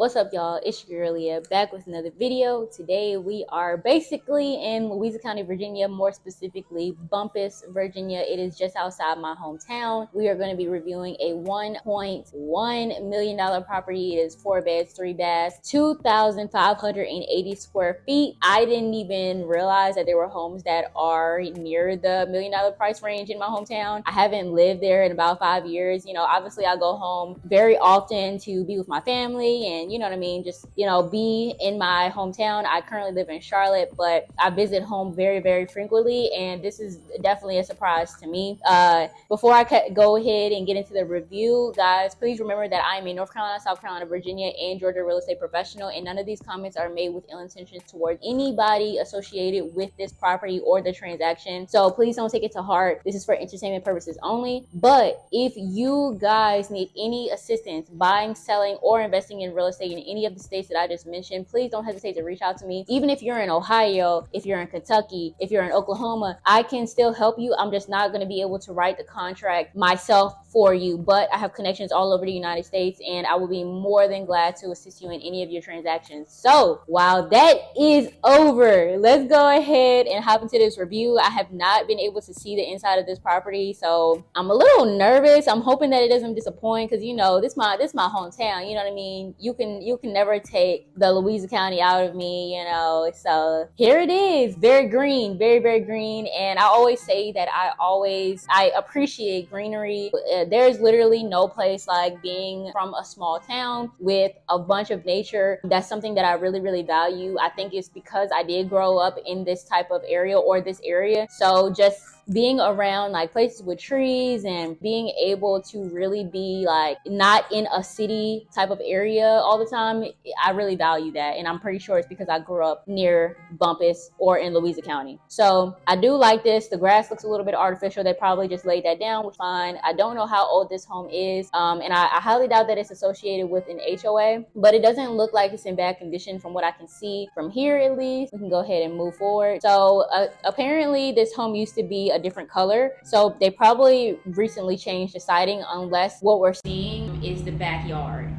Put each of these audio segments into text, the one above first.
What's up, y'all? It's your girl Aaliyah back with another video. Today we are basically in Louisa County, Virginia, more specifically Bumpass, Virginia. It is just outside my hometown. We are going to be reviewing a $1.1 million property. It is 4 beds, 3 baths, 2,580 square feet. I didn't even realize that there were homes that are near the $1 million price range in my hometown. I haven't lived there in about 5 years. Obviously I go home very often to be with my family and you know what I mean, just be in my hometown. I currently live in Charlotte, but I visit home very, very frequently, and this is definitely a surprise to me. Before I go ahead and get into the review, guys, please remember that I am a North Carolina, South Carolina, Virginia, and Georgia real estate professional, and none of these comments are made with ill intentions towards anybody associated with this property or the transaction. So please don't take it to heart. This is for entertainment purposes only. But if you guys need any assistance buying, selling, or investing in real estate in any of the states that I just mentioned, please don't hesitate to reach out to me. Even if you're in Ohio, if you're in Kentucky, if you're in Oklahoma, I can still help you. I'm just not going to be able to write the contract myself for you, but I have connections all over the United States, and I will be more than glad to assist you in any of your transactions. So while that is over, let's go ahead and hop into this review. I have not been able to see the inside of this property, so I'm a little nervous. I'm hoping that it doesn't disappoint, because this my hometown. You know what I mean? You can never take the Louisa County out of me, so here it is. Very green, very, very green. And I always say that I appreciate greenery. There's literally no place like being from a small town with a bunch of nature. That's something that I really, really value. I think it's because I did grow up in this type of area, or this area. So just being around like places with trees and being able to really be like not in a city type of area all the time, I really value that. And I'm pretty sure it's because I grew up near Bumpass or in Louisa County. So I do like this. The grass looks a little bit artificial. They probably just laid that down, which is fine. I don't know how old this home is, and I highly doubt that it's associated with an HOA, but it doesn't look like it's in bad condition from what I can see from here. At least we can go ahead and move forward. So apparently this home used to be a different color, so they probably recently changed the siding, unless what we're seeing is the backyard.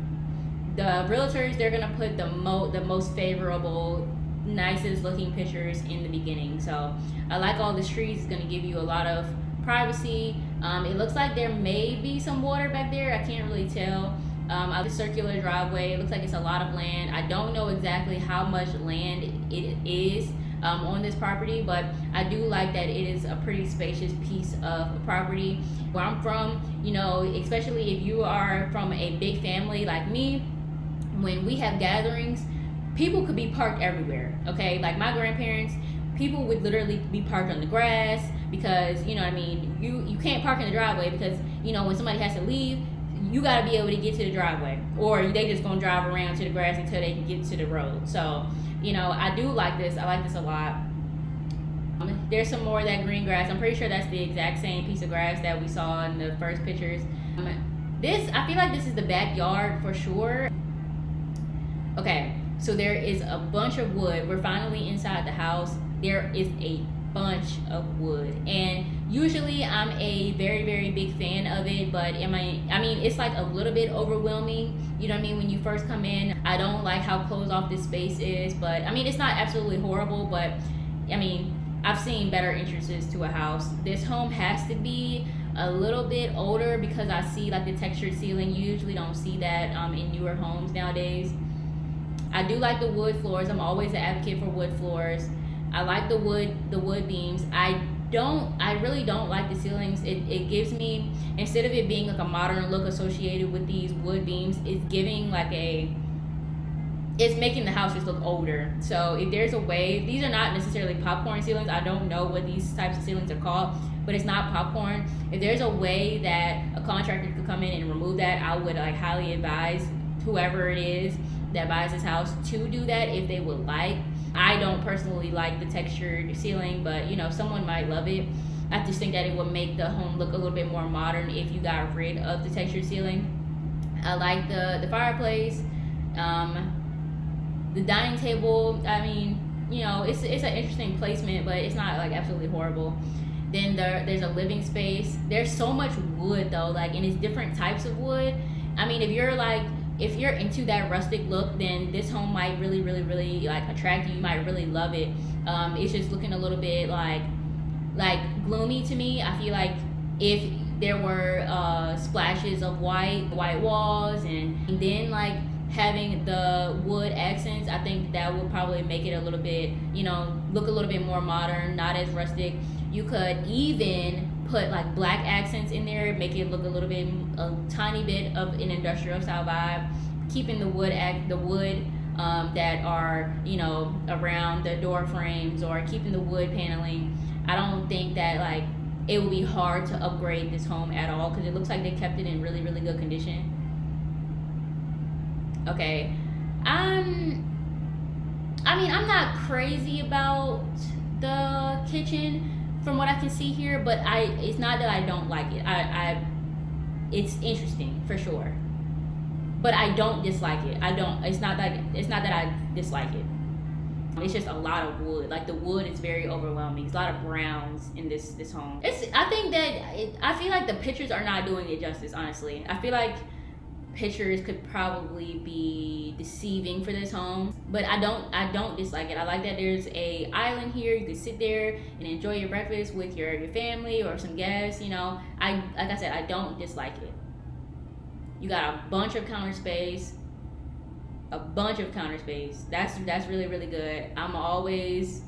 The realtors, they're gonna put the most favorable, nicest looking pictures in the beginning. So I like all the trees. It's gonna give you a lot of privacy. It looks like there may be some water back there. I can't really tell. The circular driveway, it looks like it's a lot of land. I don't know exactly how much land it is on this property, but I do like that it is a pretty spacious piece of property. Where I'm from, especially if you are from a big family like me, when we have gatherings, people could be parked everywhere. Okay, like my grandparents, people would literally be parked on the grass, because you can't park in the driveway, because when somebody has to leave, you got to be able to get to the driveway, or they just gonna drive around to the grass until they can get to the road. So I do like this. I like this a lot. There's some more of that green grass. I'm pretty sure that's the exact same piece of grass that we saw in the first pictures. I feel like this is the backyard for sure. Okay, so there is a bunch of wood. We're finally inside the house. There is a bunch of wood, and usually I'm a very, very big fan of it, but it's like a little bit overwhelming, when you first come in. I don't like how closed off this space is, but it's not absolutely horrible, but I've seen better entrances to a house. This home has to be a little bit older, because I see like the textured ceiling. You usually don't see that in newer homes nowadays. I do like the wood floors. I'm always an advocate for wood floors. I like the wood beams. I really don't like the ceilings. It gives me, instead of it being like a modern look associated with these wood beams, it's giving like it's making the house just look older. So if there's a way, these are not necessarily popcorn ceilings. I don't know what these types of ceilings are called, but it's not popcorn. If there's a way that a contractor could come in and remove that, I would highly advise whoever it is that buys this house to do that if they would like. I don't personally like the textured ceiling, but someone might love it. I just think that it would make the home look a little bit more modern if you got rid of the textured ceiling. I like the fireplace, the dining table. It's an interesting placement, but it's not like absolutely horrible. Then there's a living space. There's so much wood though, and it's different types of wood. If you're like if you're into that rustic look, then this home might really, really, really like attract you. You might really love it. It's just looking a little bit like gloomy to me. I feel like if there were splashes of white walls, and then like having the wood accents, I think that would probably make it a little bit, you know, look a little bit more modern, not as rustic. You could even put like black accents in there, make it look a little bit, a tiny bit of an industrial style vibe, keeping the wood that are, you know, around the door frames, or keeping the wood paneling. I don't think that like it would be hard to upgrade this home at all, because it looks like they kept it in really, really good condition. Okay, I mean, I'm not crazy about the kitchen from what I can see here, but it's not that I don't like it. It's interesting for sure, but I don't dislike it. It's not that I dislike it. It's just a lot of wood. Like, the wood is very overwhelming. It's a lot of browns in this home. I feel like the pictures are not doing it justice, honestly. I feel like pictures could probably be deceiving for this home, but I don't dislike it. I like that there's a island here. You can sit there and enjoy your breakfast with your family or some guests, you know. Like I said, I don't dislike it. You got a bunch of counter space. That's really, really good. I'm always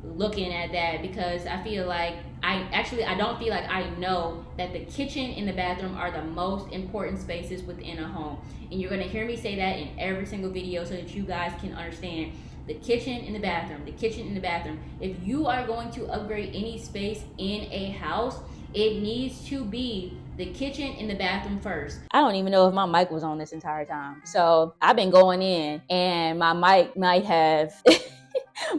looking at that, because I feel like I don't feel like I know that the kitchen and the bathroom are the most important spaces within a home. And you're going to hear me say that in every single video, so that you guys can understand the kitchen and the bathroom. If you are going to upgrade any space in a house, it needs to be the kitchen and the bathroom first. I don't even know if my mic was on this entire time. So I've been going in, and my mic might have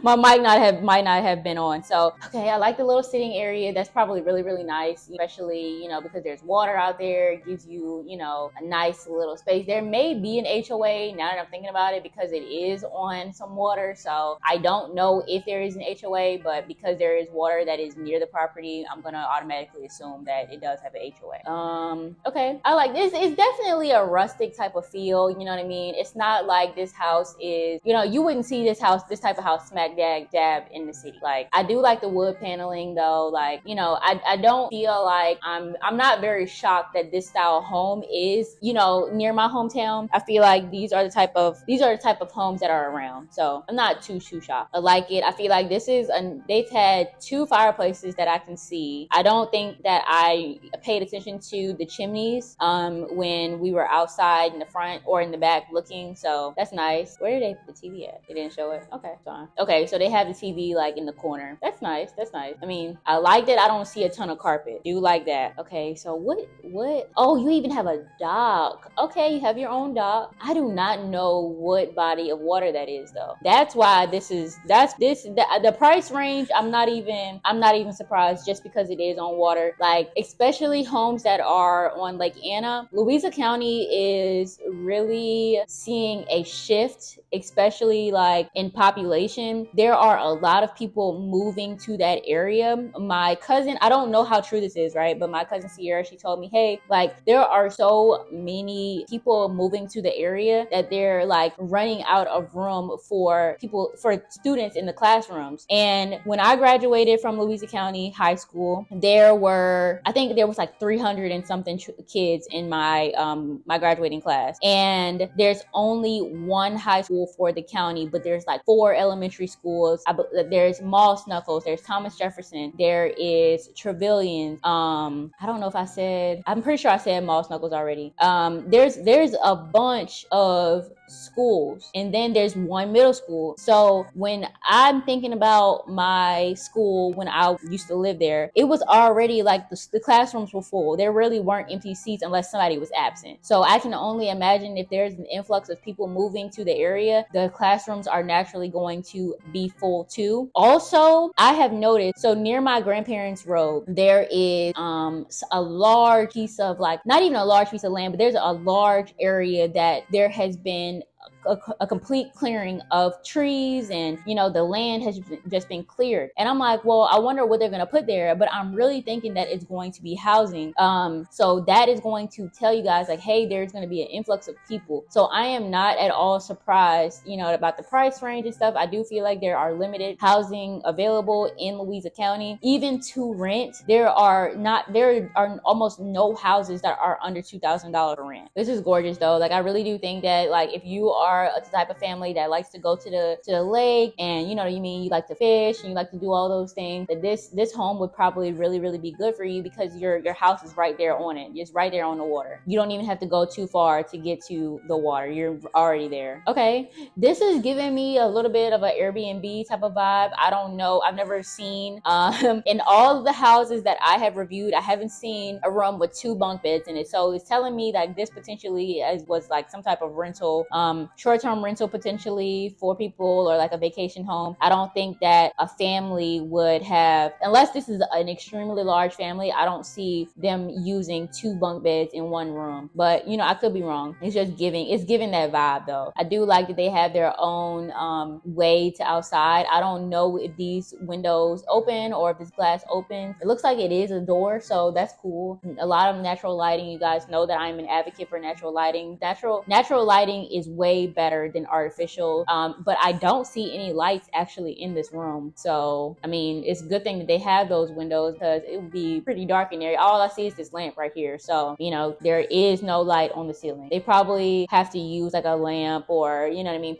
might not have been on. So, okay, I like the little sitting area. That's probably really, really nice, especially, you know, because there's water out there. It gives you, you know, a nice little space. There may be an HOA now that I'm thinking about it, because it is on some water. So I don't know if there is an HOA, but because there is water that is near the property, I'm gonna automatically assume that it does have an HOA. Okay, I like this. It's definitely a rustic type of feel. You know what I mean? It's not like this house is, you know, you wouldn't see this type of house smack dab in the city. Like, I do like the wood paneling though. Like, you know, I don't feel like I'm not very shocked that this style home is, you know, near my hometown. I feel like these are the type of homes that are around. So I'm not too shocked. I like it. I feel like they've had 2 fireplaces that I can see. I don't think that I paid attention to the chimneys when we were outside in the front or in the back looking. So that's nice. Where did they put the TV at? They didn't show it. Okay, fine. Okay, so they have the TV like in the corner. That's nice. I mean, I like that I don't see a ton of carpet. Do like that. Okay, so what? Oh, you even have a dock. Okay, you have your own dock. I do not know what body of water that is though. That's why the price range. I'm not even surprised, just because it is on water. Like, especially homes that are on Lake Anna. Louisa County is really seeing a shift, especially like in population. There are a lot of people moving to that area. My cousin, I don't know how true this is, right? But my cousin Sierra, she told me, hey, like, there are so many people moving to the area that they're like running out of room for students in the classrooms. And when I graduated from Louisa County High School, I think there was like 300 and something kids in my my graduating class. And there's only one high school for the county, but there's like 4 elementary schools. There's Mall Snuffles, there's Thomas Jefferson, there is Trevilian. I don't know if I'm pretty sure I said Mall Snuffles already. There's a bunch of schools, and then there's one middle school. So when I'm thinking about my school when I used to live there, it was already like the classrooms were full. There really weren't empty seats unless somebody was absent. So I can only imagine if there's an influx of people moving to the area, the classrooms are naturally going to be full too. Also, I have noticed, so near my grandparents' road, there is a large piece of, like, not even a large piece of land, but there's a large area that there has been a complete clearing of trees, and the land has just been cleared. And I'm like, well, I wonder what they're going to put there, but I'm really thinking that it's going to be housing. So that is going to tell you guys like, hey, there's going to be an influx of people. So I am not at all surprised, about the price range and stuff. I do feel like there are limited housing available in Louisa County, even to rent. There are almost no houses that are under $2,000 rent. This is gorgeous though. Like, I really do think that, like, if you are a type of family that likes to go to the lake, and you like to fish and you like to do all those things, that this home would probably really be good for you, because your house is right there on it. It's right there on the water. You don't even have to go too far to get to the water. You're already there. Okay, this is giving me a little bit of an Airbnb type of vibe. I don't know. I've never seen in all of the houses that I have reviewed, I haven't seen a room with 2 bunk beds in it. So it's telling me that this potentially was like some type of rental, short-term rental potentially for people, or like a vacation home. I don't think that a family would have, unless this is an extremely large family, I don't see them using 2 bunk beds in one room. But I could be wrong. It's giving that vibe though. I do like that they have their own way to outside. I don't know if these windows open or if this glass opens. It looks like it is a door, so that's cool. A lot of natural lighting. You guys know that I'm an advocate for natural lighting. Natural lighting is way better than artificial. But I don't see any lights actually in this room. So I mean, it's a good thing that they have those windows, because it would be pretty dark in there. All I see is this lamp right here. So there is no light on the ceiling. They probably have to use like a lamp, or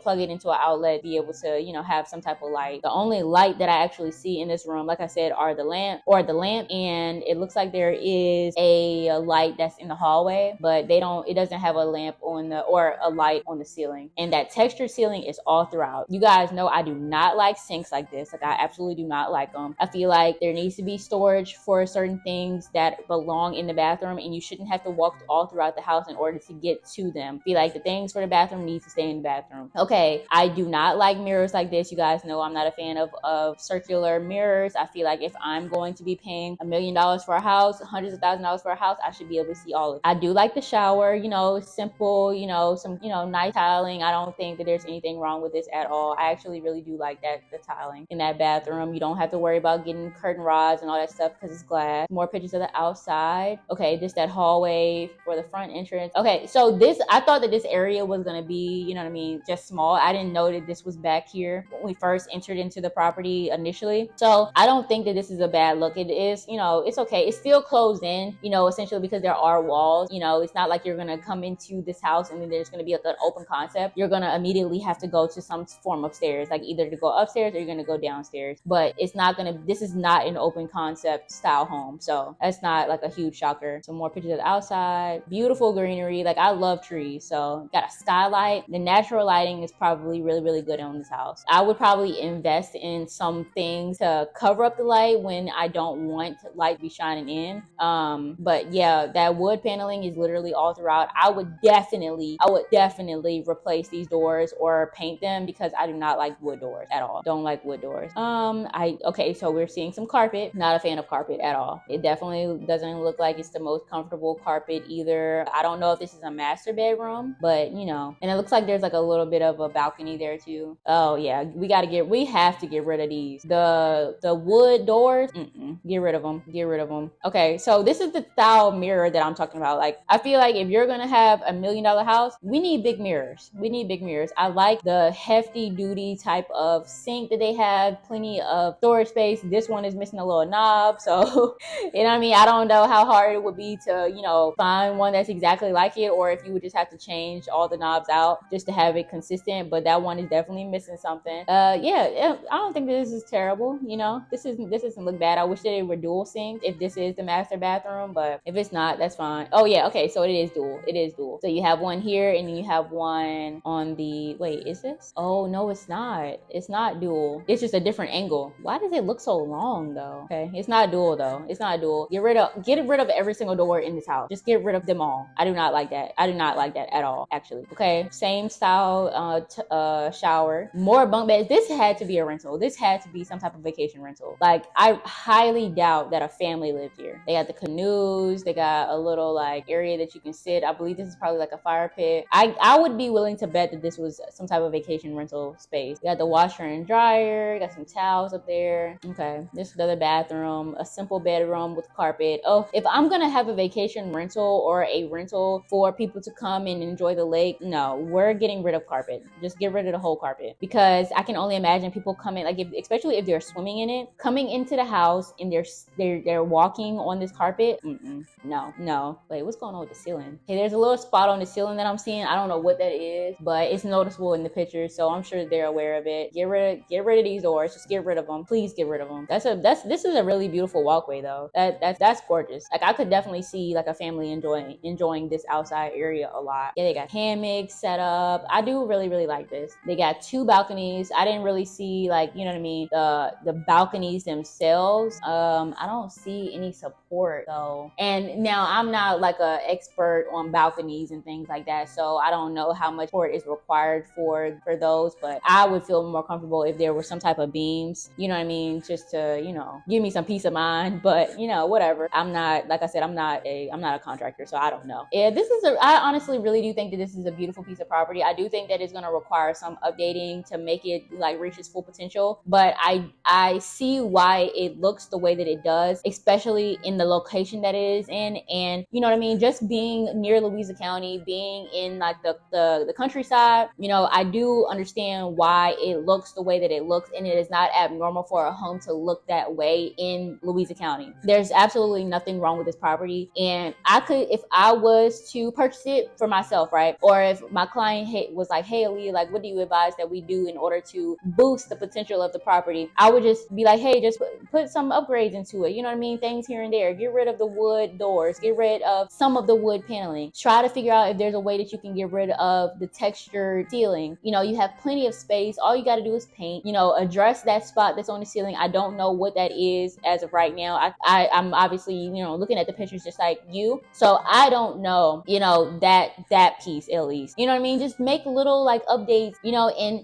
plug it into an outlet, be able to have some type of light. The only light that I actually see in this room, like I said, are the lamp, and it looks like there is a light that's in the hallway, but it doesn't have a lamp or a light on the ceiling. And that textured ceiling is all throughout. You guys know I do not like sinks like this. Like, I absolutely do not like them. I feel like there needs to be storage for certain things that belong in the bathroom, and you shouldn't have to walk all throughout the house in order to get to them. I feel like the things for the bathroom need to stay in the bathroom. Okay, I do not like mirrors like this. You guys know I'm not a fan of circular mirrors. I feel like if I'm going to be paying $1 million for a house, hundreds of $1,000s for a house, I should be able to see all of it. I do like the shower, simple, some, nice tiling. I don't think that there's anything wrong with this at all. I actually really do like the tiling in that bathroom. You don't have to worry about getting curtain rods and all that stuff because it's glass. More pictures of the outside. Okay, that hallway for the front entrance. Okay, so I thought that this area was gonna be, just small. I didn't know that this was back here when we first entered into the property initially. So I don't think that this is a bad look. It is, it's okay. It's still closed in, essentially, because there are walls. It's not like you're gonna come into this house and then there's gonna be like an open concept. You're gonna immediately have to go to some form of stairs, like either to go upstairs or you're gonna go downstairs. But this is not an open concept style home. So that's not like a huge shocker. Some more pictures of the outside. Beautiful greenery. Like, I love trees. So got a skylight. The natural lighting is probably really good on this house. I would probably invest in some things to cover up the light when I don't want light to be shining in. But yeah, that wood paneling is literally all throughout. I would definitely replace these doors or paint them, because I do not like wood doors at all. Don't like wood doors. Okay, so we're seeing some carpet. Not a fan of carpet at all. It definitely doesn't look like it's the most comfortable carpet either. I don't know if this is a master bedroom, but and it looks like there's like a little bit of a balcony there too. Oh yeah, we have to get rid of these. The wood doors, get rid of them. Okay, so this is the style mirror that I'm talking about. Like, I feel like if you're gonna have $1 million house, we need big mirrors. I like the hefty duty type of sink that they have, plenty of storage space. This one is missing a little knob, so I don't know how hard it would be to find one that's exactly like it, or if you would just have to change all the knobs out just to have it consistent. But that one is definitely missing something. I don't think this is terrible. This doesn't look bad. I wish that they were dual sinks if this is the master bathroom, but if it's not, that's fine. Oh yeah, okay, so it is dual. So you have one here and then you have one on the, wait, is this? Oh no, it's not dual. It's just a different angle. Why does it look so long though? Okay, it's not dual though. Get rid of every single door in this house. Just get rid of them all. I do not like that at all, actually. Okay, same style shower. More bunk beds. This had to be a rental. This had to be some type of vacation rental. Like, I highly doubt that a family lived here. They got the canoes. They got a little like area that you can sit. I believe this is probably like a fire pit. I would be willing willing to bet that this was some type of vacation rental space. You got the washer and dryer, got some towels up there. Okay, this is another bathroom, a simple bedroom with carpet. Oh, if I'm gonna have a vacation rental or a rental for people to come and enjoy the lake, no, we're getting rid of carpet. Just get rid of the whole carpet, because I can only imagine people coming, like, especially if they're swimming in it, coming into the house and they're walking on this carpet. No. Wait, what's going on with the ceiling? Okay, there's a little spot on the ceiling that I'm seeing. I don't know what that is, but it's noticeable in the picture, so I'm sure they're aware of it. Get rid of these doors. Just get rid of them. Please get rid of them. This is a really beautiful walkway though. That's gorgeous. Like, I could definitely see like a family enjoying this outside area a lot. Yeah, they got hammocks set up. I do really like this. They got 2 balconies. I didn't really see, like, you know what I mean, the balconies themselves. I don't see any support though. And now I'm not like a expert on balconies and things like that, so I don't know how much support is required for those, but I would feel more comfortable if there were some type of beams, you know what I mean, just to, you know, give me some peace of mind. But, you know, whatever. I'm not, like I said, I'm not a contractor, so I don't know. Yeah, I honestly really do think that this is a beautiful piece of property. I do think that it's going to require some updating to make it like reach its full potential, but I see why it looks the way that it does, especially in the location that it is in. And you know what I mean, just being near Louisa County, being in like the countryside, you know, I do understand why it looks the way that it looks, and it is not abnormal for a home to look that way in Louisa County. There's absolutely nothing wrong with this property, and I could, if I was to purchase it for myself, right, or if my client was like, hey Aaliyah, like, what do you advise that we do in order to boost the potential of the property, I would just be like, hey, just put some upgrades into it, you know what I mean, things here and there. Get rid of the wood doors, get rid of some of the wood paneling, try to figure out if there's a way that you can get rid of the textured ceiling. You know, you have plenty of space, all you got to do is paint, you know, address that spot that's on the ceiling. I don't know what that is as of right now. I'm obviously, you know, looking at the pictures just like you, so I don't know, you know, that piece at least, you know what I mean. Just make little like updates, you know, and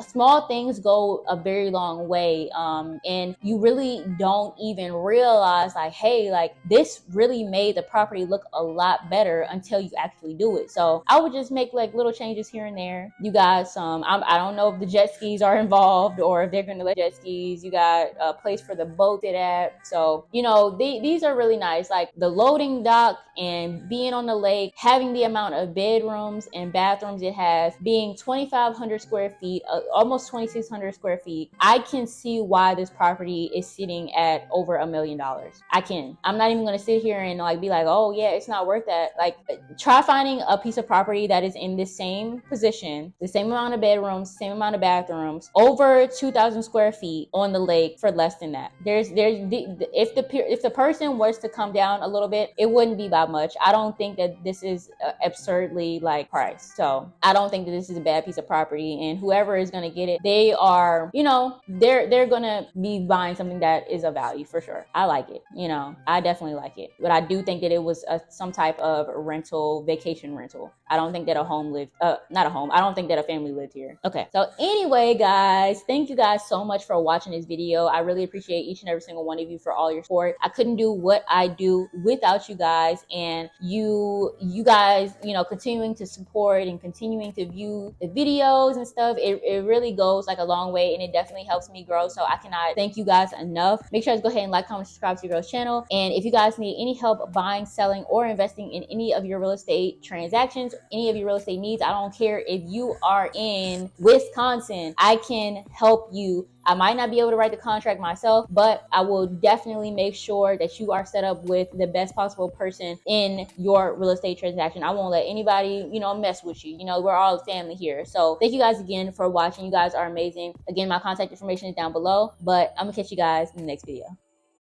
small things go a very long way, and you really don't even realize like, hey, like, this really made the property look a lot better until you actually do it. So I would just make like little changes here and there. You got some, I don't know if the jet skis are involved or if they're going to let jet skis. You got a place for the boat at. So, you know, these are really nice. Like the loading dock and being on the lake, having the amount of bedrooms and bathrooms it has, being 2,500 square feet, almost 2,600 square feet. I can see why this property is sitting at over $1 million. I can. I'm not even going to sit here and like be like, oh yeah, it's not worth that. Like, try finding a piece of property that is in the same position, the same amount of bedrooms, same amount of bathrooms, over 2,000 square feet on the lake for less than that. If the person was to come down a little bit, it wouldn't be by much. I don't think that this is absurdly like priced. So I don't think that this is a bad piece of property, and whoever is going to get it, they are, you know, they're going to be buying something that is of value for sure. I like it. You know, I definitely like it, but I do think that it was some type of rental, vacation rental. I don't think that a home lived, not a home. I don't think that a family lived here. Okay. So anyway, guys, thank you guys so much for watching this video. I really appreciate each and every single one of you for all your support. I couldn't do what I do without you guys, and you guys, you know, continuing to support and continuing to view the videos and stuff. It really goes like a long way, and it definitely helps me grow. So I cannot thank you guys enough. Make sure to go ahead and like, comment, subscribe to your girl's channel. And if you guys need any help buying, selling, or investing in any of your real estate transactions, any of your real estate needs, I don't care if you are in Wisconsin, I can help you. I might not be able to write the contract myself, but I will definitely make sure that you are set up with the best possible person in your real estate transaction. I won't let anybody, you know, mess with you. You know, we're all family here. So thank you guys again for watching. You guys are amazing. Again, my contact information is down below, but I'm gonna catch you guys in the next video.